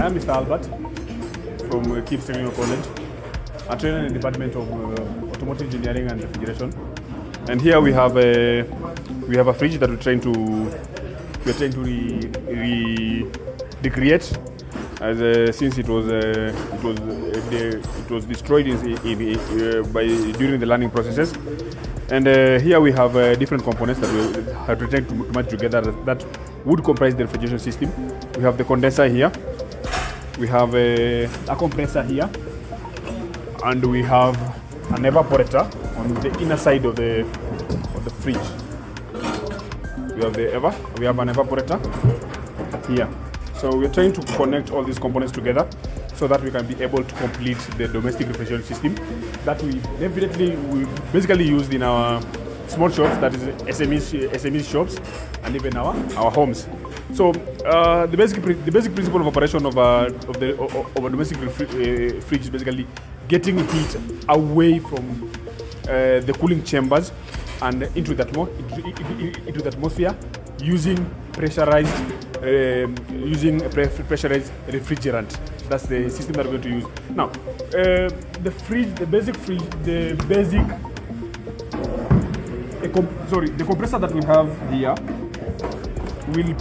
I'm Mr. Albert from KIPS Technical College. I train in the Department of Automotive Engineering and Refrigeration. And here we have a fridge that we're trying to recreate, since it was destroyed during the learning processes. And here we have different components that we have tried to match together that would comprise the refrigeration system. We have the condenser here, we have a compressor here, and we have an evaporator on the inner side of the fridge. We have an evaporator here. So we're trying to connect all these components together so that we can be able to complete the domestic refrigeration system that we basically used in our small shops, that is SME shops, and even our homes. So the basic principle of operation of a domestic fridge is basically getting heat away from the cooling chambers and into the atmosphere using pressurized refrigerant. That's the system that we're going to use. Now, the compressor that we have here will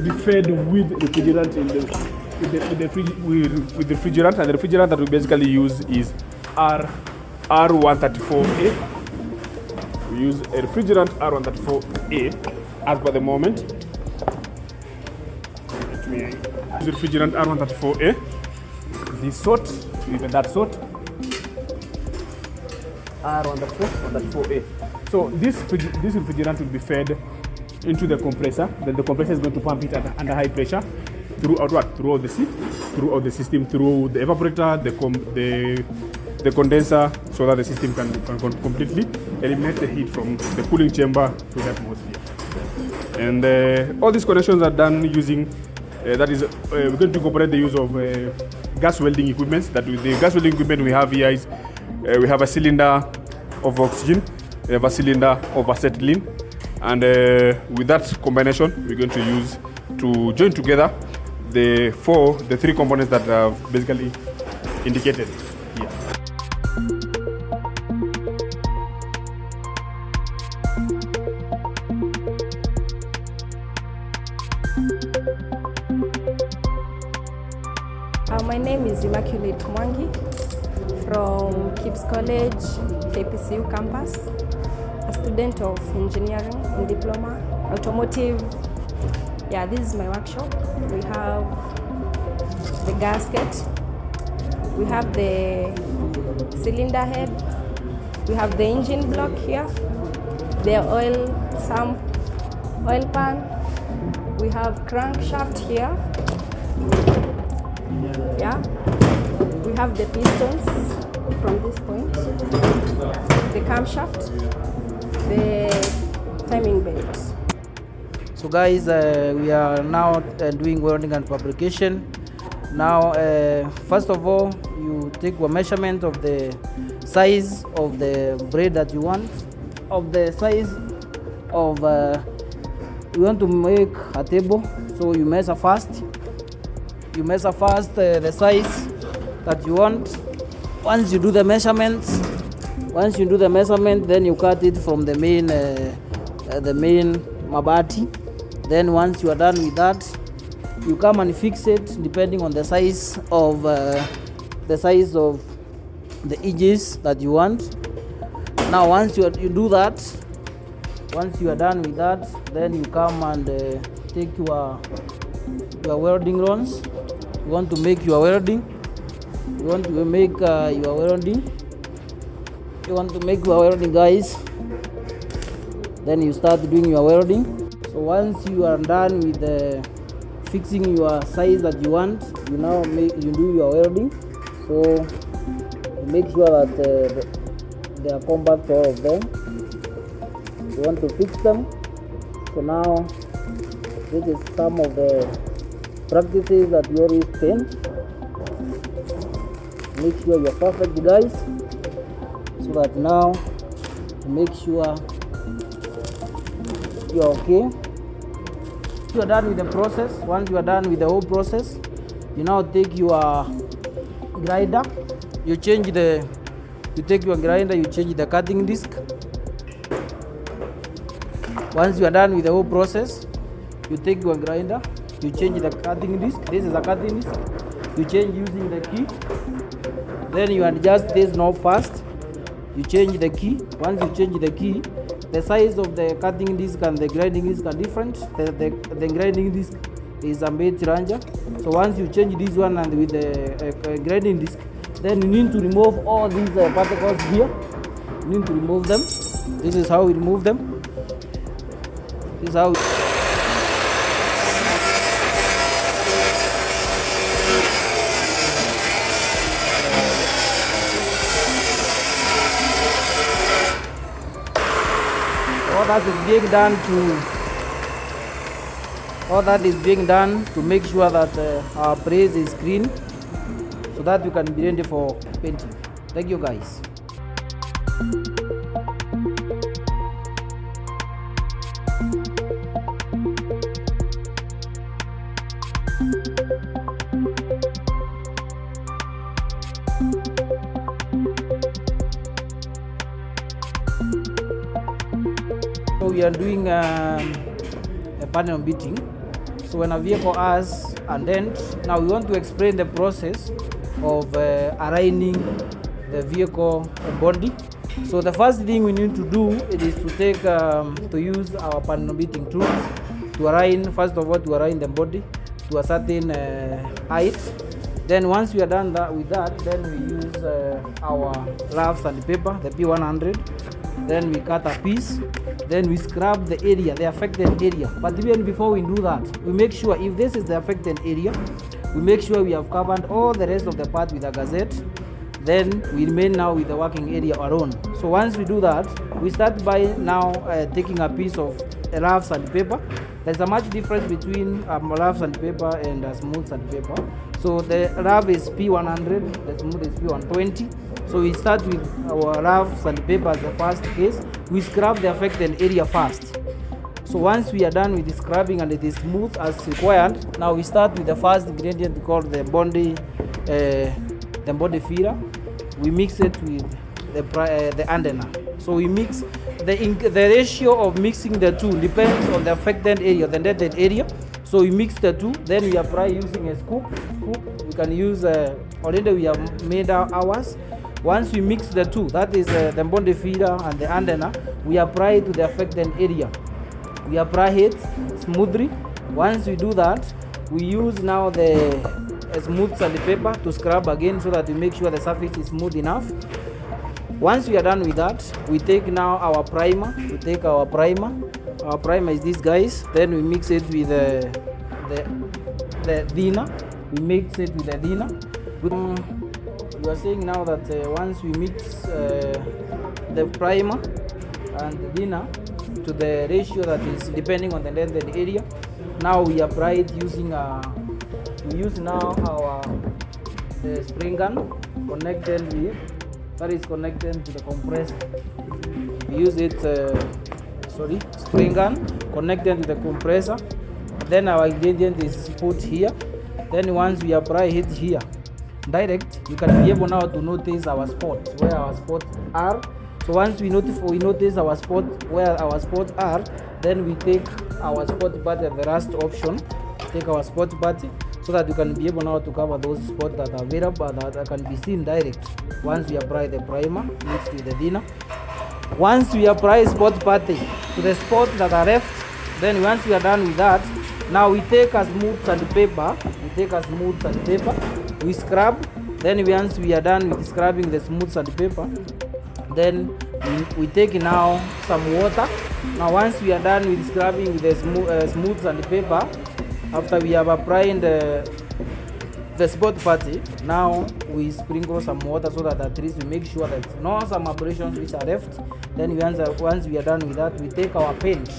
be fed with refrigerant with the refrigerant, and the refrigerant that we basically use is R134A. We use a refrigerant R134A as per the moment. The refrigerant R134A, the sort, even that sort, R134A. So this refrigerant will be fed into the compressor. Then the compressor is going to pump it under high pressure throughout the system, through the evaporator, the condenser, so that the system can completely eliminate the heat from the cooling chamber to the atmosphere. And all these connections are done using. We're going to incorporate the use of gas welding equipment. The gas welding equipment we have here is we have a cylinder of oxygen, we have a cylinder of acetylene, and with that combination, we're going to use to join together the three components that are basically indicated here. My name is 𝘬𝘬𝘬𝘳𝘬𝘬𝘬 from KIPS College, KPCU campus, a student of engineering and diploma, automotive. Yeah, this is my workshop. We have the gasket, we have the cylinder head, we have the engine block here, the oil pan, we have crankshaft here. Yeah, we have the pistons from this point, the camshaft, the timing belt. So guys, we are now doing welding and fabrication. Now, first of all, you take a measurement of the size of the braid that you want, of the size of, you want to make a table, so you measure first. You measure first the size that you want. Once you do the measurements, then you cut it from the main mabati. Then once you are done with that, you come and fix it depending on the size of the edges that you want. Now once you do that, once you are done with that, then you come and take your welding rods. You want to make your welding. You want to make your welding, guys. Then you start doing your welding. So once you are done with fixing your size that you want, you now do your welding. So you make sure that they are compact, all of them. You want to fix them. So now this is some of the practices that you always train. Make sure you're perfect, guys, so that now make sure you're okay. You are done with the process. Once you are done with the whole process, You now take your grinder, you take your grinder, you change the cutting disc. Once you are done with the whole process, you take your grinder, you change the cutting disc. This is a cutting disc. You change using the key. Then you adjust this knob first. You change the key. Once you change the key, the size of the cutting disc and the grinding disc are different. The grinding disc is a 𝘮𝘬𝘬𝘬. So once you change this one and with the grinding disc, then you need to remove all these particles here. You need to remove them. This is how we remove them. This is how all that is being done to make sure that our press is clean, so that we can be ready for painting. Thank you guys. So we are doing a panel beating. So when a vehicle has a dent, now we want to explain the process of aligning the vehicle body. So the first thing we need to do is to use our panel beating tools to align, first of all, to align the body to a certain height. Then once we are done with that, then we use our rough sandpaper, the P100. Then we cut a piece. Then we scrub the area, the affected area. But even before we do that, we make sure if this is the affected area, we make sure we have covered all the rest of the part with a gazette. Then we remain now with the working area alone. So once we do that, we start by now taking a piece of rough sandpaper. There's a much difference between rough sandpaper and smooth sandpaper. So the rough is P100, the smooth is P120. So we start with our rough sandpaper as the first case. We scrub the affected area first. So once we are done with the scrubbing and it is smooth as required, now we start with the first ingredient called the body filler. We mix it with the antenna. So we mix the ratio of mixing the two depends on the affected area, the dented area. So we mix the two, then we apply using a scoop. We can use already we have made ours. Once we mix the two, that is the body filler and the antenna, we apply it to the affected area. We apply it smoothly. Once we do that, we use now the smooth sandpaper to scrub again so that we make sure the surface is smooth enough. Once we are done with that, we take now our primer. We take our primer. Our primer is this, guys. Then we mix it with the 𝘮𝘬𝘬𝘬. We mix it with the 𝘮𝘬𝘬𝘬. We are saying now that once we mix the primer and the 𝘮𝘬𝘬𝘬 to the ratio that is depending on the dented area, now we apply it using we use now the spring gun connected with, that is connected to the compressor. We use it spring gun connected to the compressor. Then our ingredient is put here. Then once we apply it here direct, you can be able now to notice our spots, where our spots are. So once we notice our spot, where our spots are, then we take our spot butty at the last option. Take our spot butty so that you can be able now to cover those spots that are available, that can be seen direct. Once we apply the primer mixed with the 𝘮𝘬𝘬𝘬. Once we apply spot butty to the spots that are left, then once we are done with that, now we take a smooth sandpaper. We scrub. Then once we are done with scrubbing the smooth sandpaper, then we take now some water. Now once we are done with scrubbing with the smooth sandpaper, after we have applied the spot butty, now we sprinkle some water so that at least we make sure that no some abrasions which are left. Then once we are done with that, we take our paint.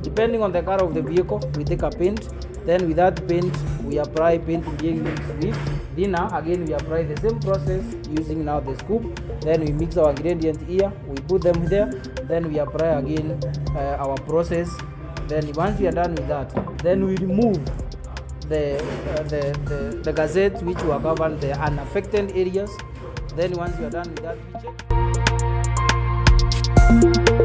Depending on the color of the vehicle, we take a paint. Then with that paint, we apply paint with 𝘮𝘬𝘬𝘬𝘬. Again, we apply the same process using now the scoop. Then we mix our ingredient here, we put them there. Then we apply again our process. Then once we are done with that, then we remove the gazettes which were governed the unaffected areas. Then once you are done with that, we check.